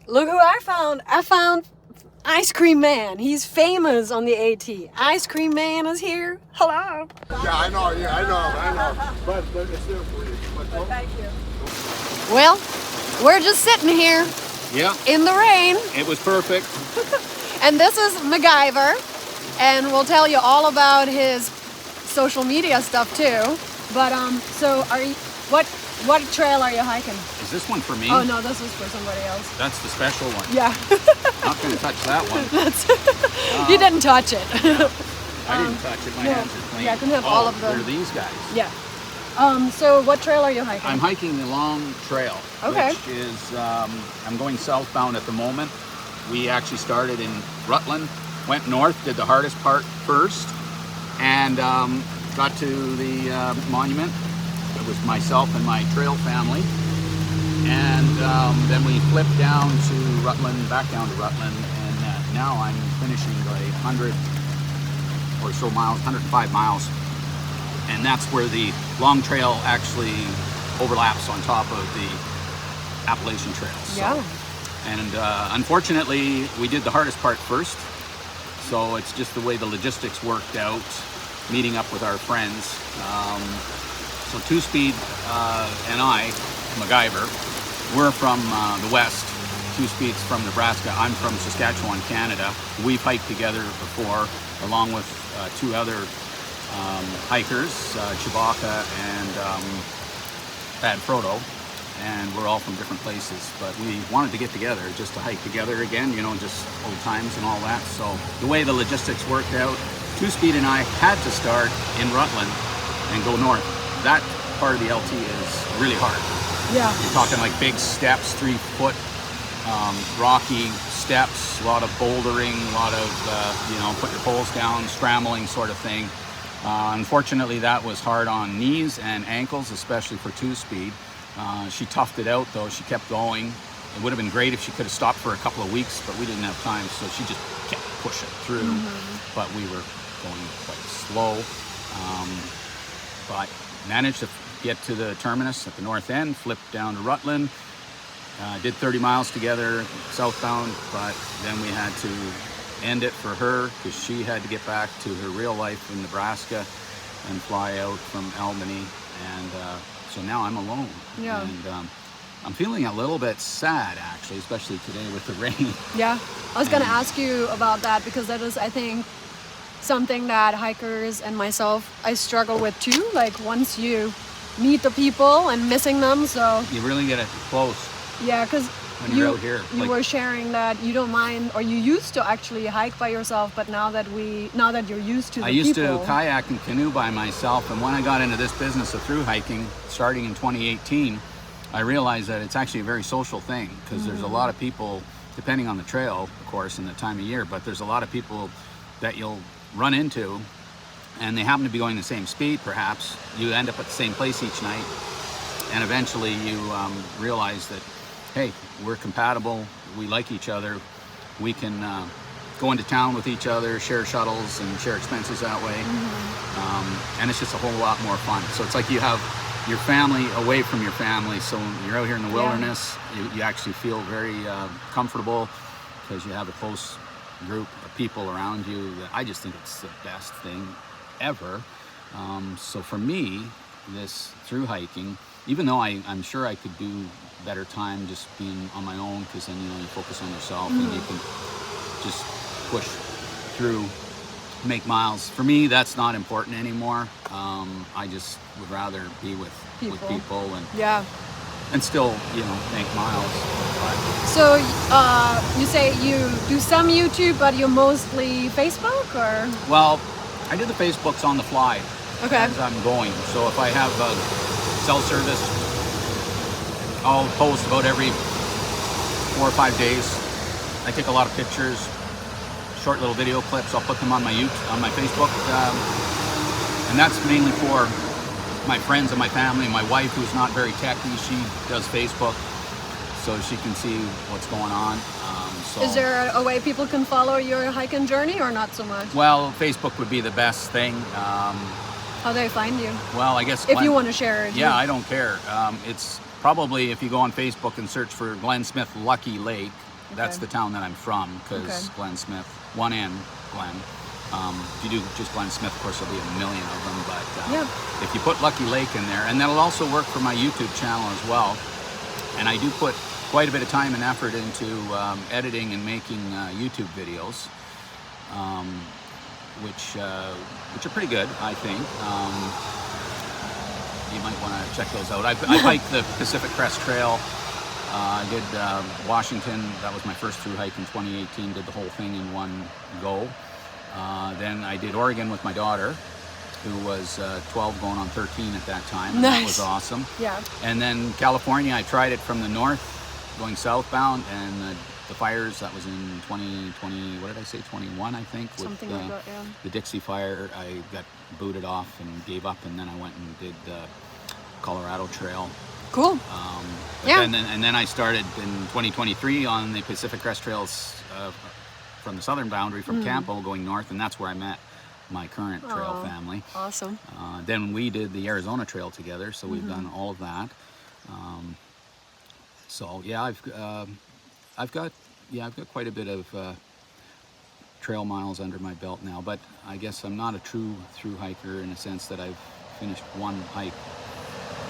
Look who I found. I found Ice Cream Man. He's famous on the AT. Ice Cream Man is here. Hello. Yeah, I know. Yeah, I know. But it's there for you. But Thank you. Well, we're just sitting here Yeah, in the rain, it was perfect. and this is MacGyver, and we'll tell you all about his social media stuff too. But so are you? What trail are you hiking? Is this one for me? Oh no, this is for somebody else. That's the special one. Yeah. Not going to touch that one. You didn't touch it. I didn't touch it. My no. hands are clean. Yeah, I can have oh, all of them. They're these guys. Yeah. So what trail are you hiking? I'm hiking the long trail, Okay. which is, I'm going southbound at the moment. We actually started in Rutland, went north, did the hardest part first, and got to the monument. It was myself and my trail family. And then we flipped down to Rutland, back down to Rutland, and now I'm finishing the 100 or so miles, 105 miles. And that's where the long trail actually overlaps on top of the Appalachian Trail. So, Yeah. and unfortunately, we did the hardest part first. So it's just the way the logistics worked out, meeting up with our friends. So Two Speed and I, MacGyver, we're from the west. Two Speed's from Nebraska. I'm from Saskatchewan, Canada. We've hiked together before, along with two other hikers, Chewbacca and Bad Frodo, and we're all from different places, but we wanted to get together just to hike together again, you know, just old times and all that. So the way the logistics worked out, Two Speed and I had to start in Rutland and go north. That part of the LT is really hard. Yeah. You're talking like big steps, 3-foot rocky steps, a lot of bouldering, a lot of, put your poles down, scrambling sort of thing. Unfortunately, that was hard on knees and ankles, especially for Two Speed. She toughed it out though, she kept going. It would have been great if she could have stopped for a couple of weeks, but we didn't have time, so she just kept pushing through. But we were going quite slow. But managed to get to the terminus at the north end, flipped down to Rutland, did 30 miles together southbound, but then we had to end it for her because she had to get back to her real life in Nebraska and fly out from Albany, and so now I'm alone. Yeah. And I'm feeling a little bit sad actually, especially today with the rain. Yeah. I was gonna ask you about that because that is, I think, something that hikers and myself, I struggle with too. Like once you meet the people and missing them, so You really get it close yeah, because when you're out here. you Like, were sharing that you don't mind, or you used to actually hike by yourself, but now that you're used to the I used people. to kayak and canoe by myself, and when I got into this business of through hiking, starting in 2018, I realized that it's actually a very social thing because there's a lot of people, depending on the trail, of course, and the time of year, but there's a lot of people that you'll run into, and they happen to be going the same speed, perhaps. You end up at the same place each night, and eventually you realize that, hey, we're compatible, we like each other, we can go into town with each other, share shuttles and share expenses that way. And it's just a whole lot more fun. So it's like you have your family away from your family, so when you're out here in the wilderness, you actually feel very comfortable because you have a close group of people around you. I just think it's the best thing ever. So for me, this through hiking, even though I'm sure I could do better time just being on my own, because then you focus on yourself and you can just push through, make miles. For me, that's not important anymore. I just would rather be with people and still make miles. But So you say you do some YouTube, but you're mostly Facebook, or? well, I do the Facebooks on the fly Okay. as I'm going. So if I have cell service, I'll post about every 4 or 5 days. I take a lot of pictures, short little video clips. I'll put them on my Facebook, and that's mainly for my friends and my family. My wife, who's not very techy, she does Facebook, so she can see what's going on. Is there a way people can follow your hiking journey, or not so much? Well, Facebook would be the best thing. How do they find you? Well, I guess If you want to share it. Yeah, I don't care. It's probably if you go on Facebook and search for Glenn Smith Lucky Lake, That's the town that I'm from, because Glen Smith, one and Glen. If you do just Glen Smith, of course, there'll be a million of them. But if you put Lucky Lake in there, and that'll also work for my YouTube channel as well. And I do put quite a bit of time and effort into editing and making YouTube videos, which are pretty good, I think. You might want to check those out. I hiked the Pacific Crest Trail. I did Washington. That was my first through hike in 2018. Did the whole thing in one go. Then I did Oregon with my daughter, who was 12 going on 13 at that time. And nice. That was awesome. Yeah. And then California, I tried it from the north, going southbound, and the fires, that was in 2020, what did I say, 21, I think? Something with, like that, yeah. The Dixie Fire, I got booted off and gave up, and then I went and did the Colorado Trail. Cool. Yeah. And then I started in 2023 on the Pacific Crest Trails from the southern boundary, from Campo, going north, and that's where I met my current trail family. Awesome. Then we did the Arizona Trail together, so we've done all of that. So yeah, I've got quite a bit of trail miles under my belt now, but I guess I'm not a true through hiker in a sense that I've finished one hike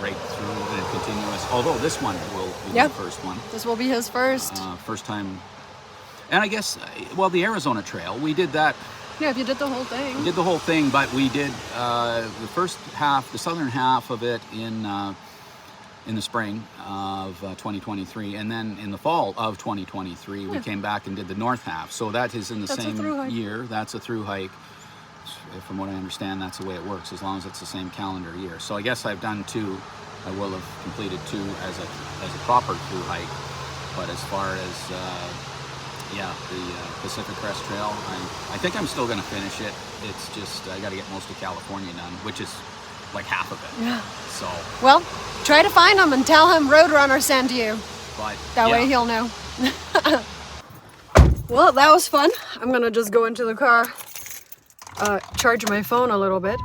right through and continuous. Although this one will be the first one. This will be his first. First time. And I guess, well, the Arizona Trail, we did that. Yeah, if you did the whole thing. We did the whole thing, but we did the first half, the southern half of it in the spring of 2023, and then in the fall of 2023 we came back and did the north half. So that is in the same year. That's a through hike. From what I understand, that's the way it works, as long as it's the same calendar year. So I guess I've done two. I will have completed two as a proper through hike. But as far as the Pacific Crest Trail, I think I'm still going to finish it. It's just I got to get most of California done, which is like half of it. Yeah. So. Well, try to find him and tell him Roadrunner sent you. But that way he'll know. Well, that was fun. I'm gonna just go into the car, charge my phone a little bit.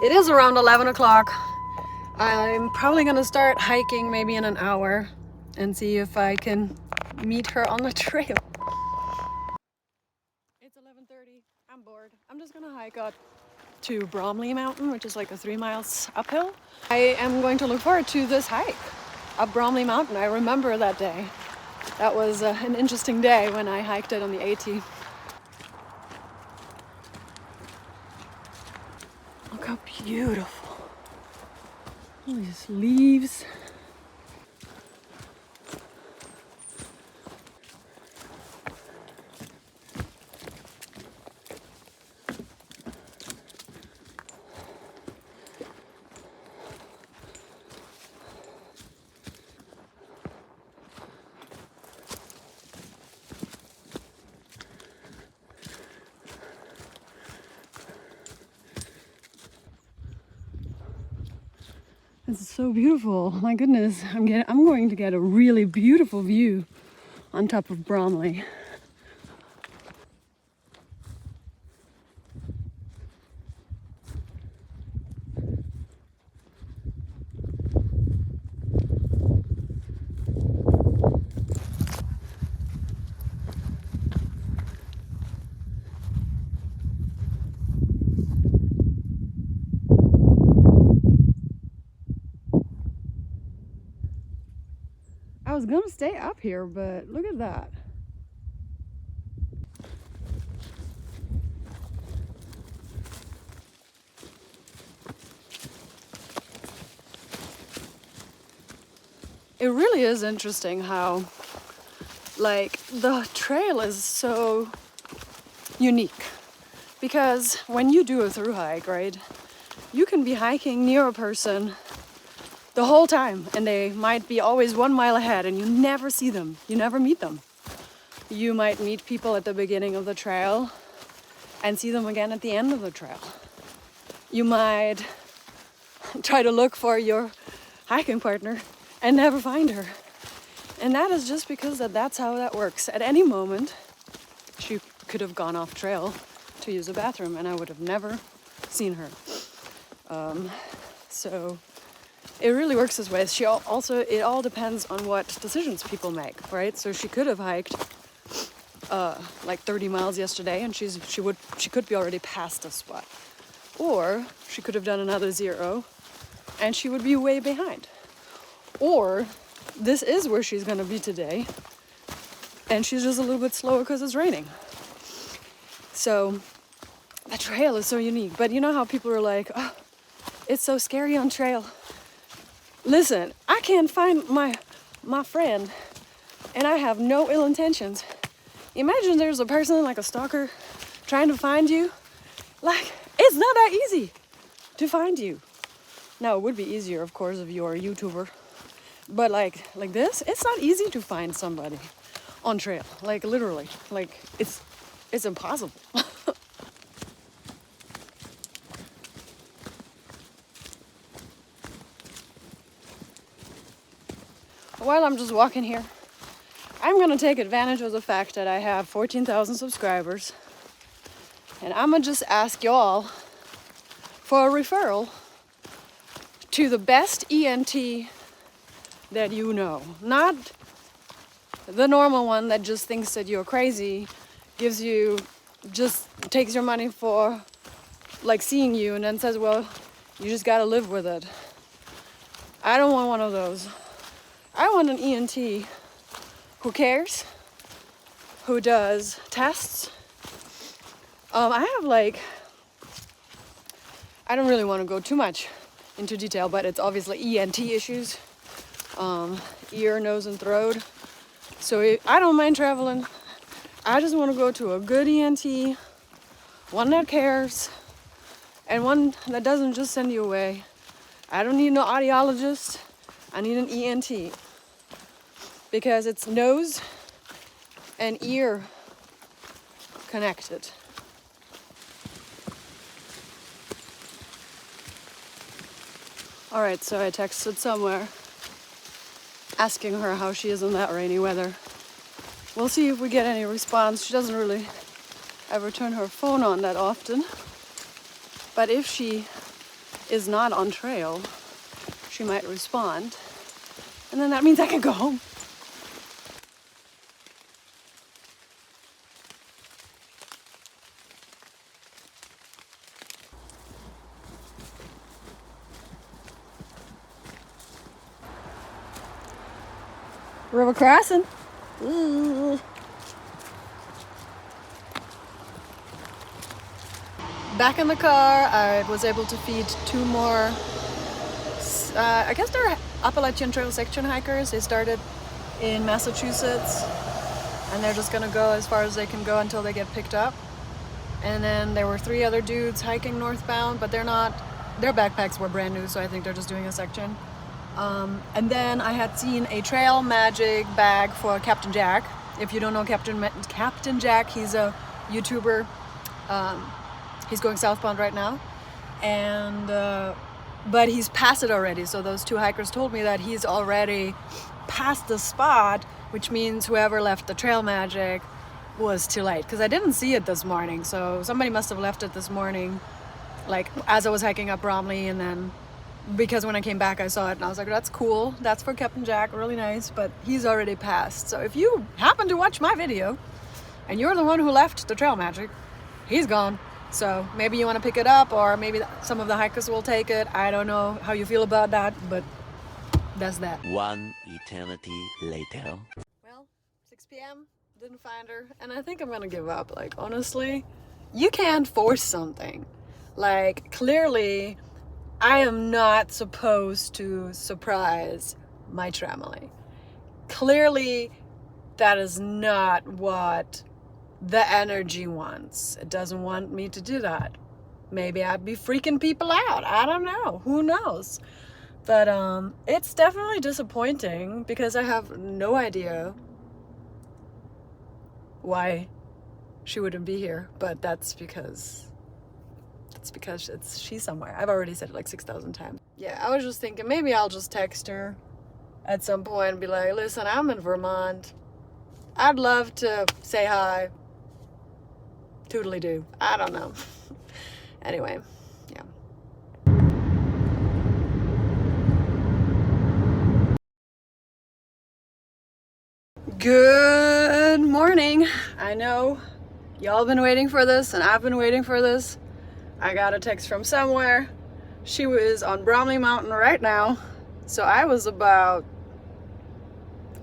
It is around 11 o'clock. I'm probably gonna start hiking maybe in an hour and see if I can meet her on the trail. It's 11:30. I'm bored. I'm just gonna hike up to Bromley Mountain, which is like a 3 miles uphill. I am going to look forward to this hike up Bromley Mountain. I remember that day. That was an interesting day when I hiked it on the AT. Look how beautiful. All these leaves. This is so beautiful. My goodness, I'm going to get a really beautiful view on top of Bromley. I was gonna stay up here, but look at that. It really is interesting how, like, the trail is so unique. Because when you do a through hike, right, you can be hiking near a person the whole time, and they might be always 1 mile ahead, and you never see them, you never meet them. You might meet people at the beginning of the trail and see them again at the end of the trail. You might try to look for your hiking partner and never find her. And that is just because that's how that works. At any moment, she could have gone off trail to use a bathroom, and I would have never seen her. So it really works this way. It all depends on what decisions people make, right? So she could have hiked like 30 miles yesterday, and she could be already past the spot. Or she could have done another 0, and she would be way behind. Or this is where she's gonna be today, and she's just a little bit slower because it's raining. So the trail is so unique. But you know how people are like, oh, it's so scary on trail. Listen, I can't find my friend, and I have no ill intentions. Imagine there's a person, like a stalker, trying to find you. Like, it's not that easy to find you. Now, it would be easier, of course, if you're a YouTuber. But like this, it's not easy to find somebody on trail. Like, literally. Like, it's impossible. While I'm just walking here, I'm gonna take advantage of the fact that I have 14,000 subscribers. And I'm gonna just ask y'all for a referral to the best ENT that you know. Not the normal one that just thinks that you're crazy, takes your money for like seeing you and then says, well, you just gotta live with it. I don't want one of those. I want an ENT who cares, who does tests. I don't really want to go too much into detail, but it's obviously ENT issues, ear, nose, and throat. So I don't mind traveling. I just want to go to a good ENT, one that cares, and one that doesn't just send you away. I don't need no audiologist. I need an ENT. Because it's nose and ear connected. Alright, so I texted somewhere asking her how she is in that rainy weather. We'll see if we get any response. She doesn't really ever turn her phone on that often. But if she is not on trail, she might respond. And then that means I can go home. River Crossin. Ooh. Back in the car, I was able to feed 2 more, I guess they're Appalachian Trail section hikers. They started in Massachusetts, and they're just gonna go as far as they can go until they get picked up. And then there were 3 other dudes hiking northbound, but their backpacks were brand new, so I think they're just doing a section. And then I had seen a Trail Magic bag for Captain Jack. If you don't know Captain Jack, he's a YouTuber. He's going southbound right now, and but he's past it already. So those 2 hikers told me that he's already past the spot, which means whoever left the Trail Magic was too late, because I didn't see it this morning. So somebody must have left it this morning, like as I was hiking up Bromley, and then because when I came back I saw it and I was like, that's cool, that's for Captain Jack, really nice, but he's already passed. So if you happen to watch my video and you're the one who left the Trail Magic, he's gone. So maybe you want to pick it up, or maybe some of the hikers will take it. I don't know how you feel about that, but that's that. 1 eternity later. Well, 6 p.m, didn't find her, and I think I'm gonna give up. Like, honestly, you can't force something. Like, clearly I am not supposed to surprise my family. Clearly, that is not what the energy wants. It doesn't want me to do that. Maybe I'd be freaking people out. I don't know. Who knows? But it's definitely disappointing because I have no idea why she wouldn't be here. But that's because she's somewhere. I've already said it like 6,000 times. Yeah, I was just thinking maybe I'll just text her at some point and be like, listen, I'm in Vermont. I'd love to say hi. Toodly-doo. I don't know. Anyway, yeah. Good morning. I know y'all been waiting for this and I've been waiting for this. I got a text from somewhere. She was on Bromley Mountain right now. So I was about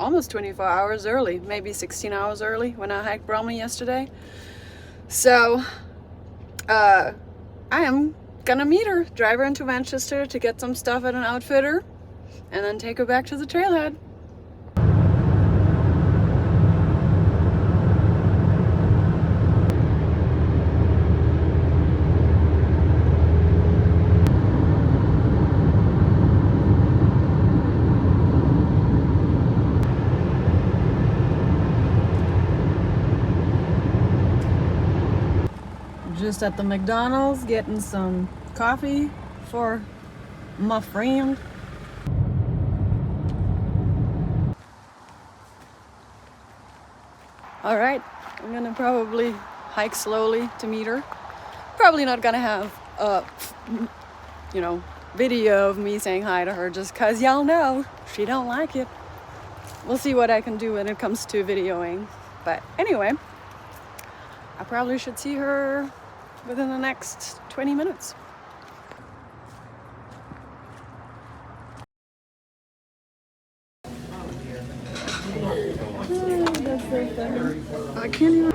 almost 24 hours early, maybe 16 hours early when I hiked Bromley yesterday. So I am gonna meet her, drive her into Manchester to get some stuff at an outfitter, and then take her back to the trailhead. Just at the McDonald's getting some coffee for my friend. All right, I'm gonna probably hike slowly to meet her. Probably not gonna have a, video of me saying hi to her just cause y'all know she don't like it. We'll see what I can do when it comes to videoing. But anyway, I probably should see her within the next 20 minutes. I can't even.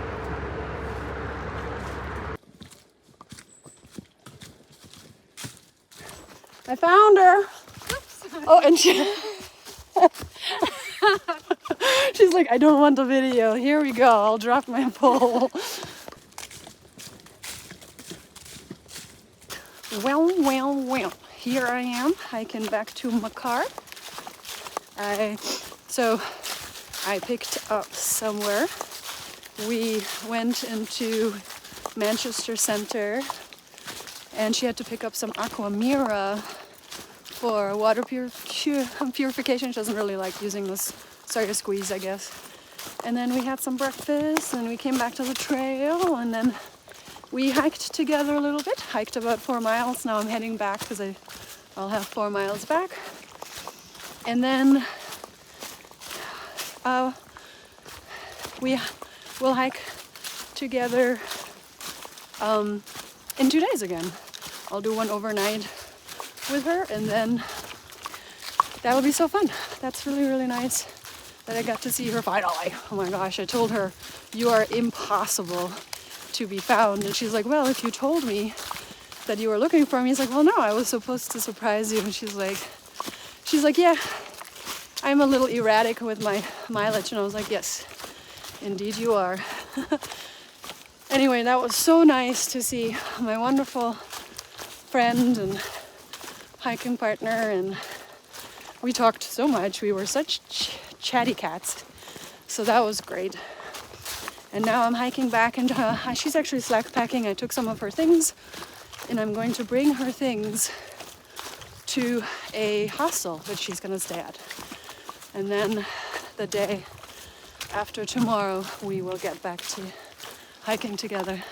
I found her. Oh, and she's like, I don't want the video. Here we go. I'll drop my pole. Well. Here I am hiking back to my car. I picked up somewhere. We went into Manchester Center and she had to pick up some Aqua Mira for water purification. She doesn't really like using this soda squeeze, I guess. And then we had some breakfast and we came back to the trail and then we hiked together a little bit, hiked about 4 miles. Now I'm heading back because I'll have 4 miles back. And then we'll hike together in 2 days again. I'll do one overnight with her and then that'll be so fun. That's really, really nice that I got to see her finally. Oh my gosh, I told her, you are impossible to be found. And she's like, well, if you told me that you were looking for me. He's like, well, no, I was supposed to surprise you. And she's like, yeah, I'm a little erratic with my mileage. And I was like, yes, indeed you are. Anyway, that was so nice to see my wonderful friend and hiking partner, and we talked so much. We were such chatty cats, so that was great. And now I'm hiking back, and she's actually slack packing. I took some of her things, and I'm going to bring her things to a hostel that she's gonna stay at. And then the day after tomorrow, we will get back to hiking together.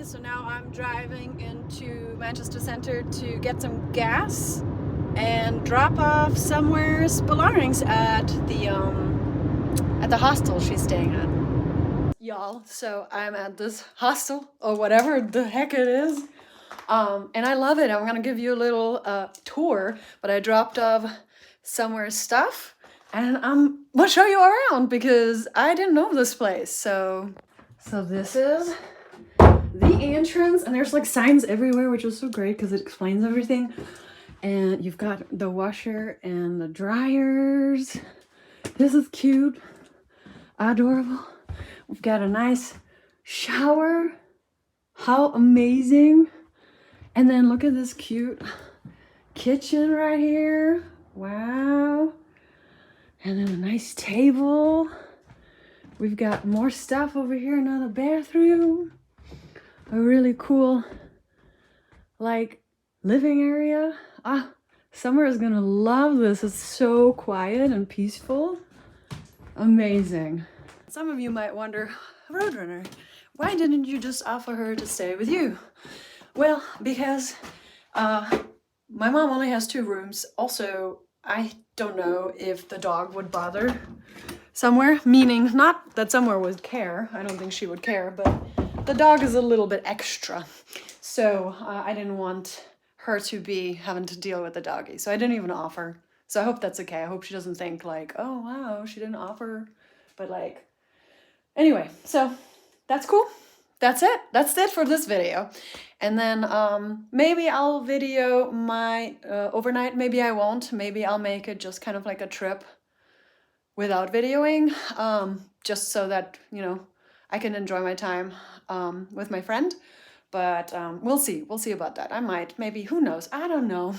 So now I'm driving into Manchester Center to get some gas and drop off somewhere's belongings at the hostel she's staying at. Y'all, so I'm at this hostel or whatever the heck it is. And I love it. I'm gonna give you a little tour, but I dropped off somewhere's stuff and I'm gonna show you around because I didn't know this place. So this is the entrance, and there's like signs everywhere, which is so great because it explains everything. And you've got the washer and the dryers. This is cute, adorable. We've got a nice shower. How amazing. And then look at this cute kitchen right here. Wow. And then a nice table. We've got more stuff over here, another bathroom. a really cool, like, living area. Summer is gonna love this. It's so quiet and peaceful. Amazing. Some of you might wonder, Roadrunner, why didn't you just offer her to stay with you? Well, because my mom only has 2 rooms. Also, I don't know if the dog would bother somewhere, meaning not that somewhere would care. I don't think she would care, but the dog is a little bit extra. So I didn't want her to be having to deal with the doggy. So I didn't even offer. So I hope that's okay. I hope she doesn't think like, oh wow, she didn't offer. But like, anyway, so that's cool. That's it. That's it for this video. And then maybe I'll video my overnight. Maybe I won't. Maybe I'll make it just kind of like a trip without videoing, just so that, you know, I can enjoy my time with my friend. But we'll see. We'll see about that. I might, maybe, who knows? I don't know.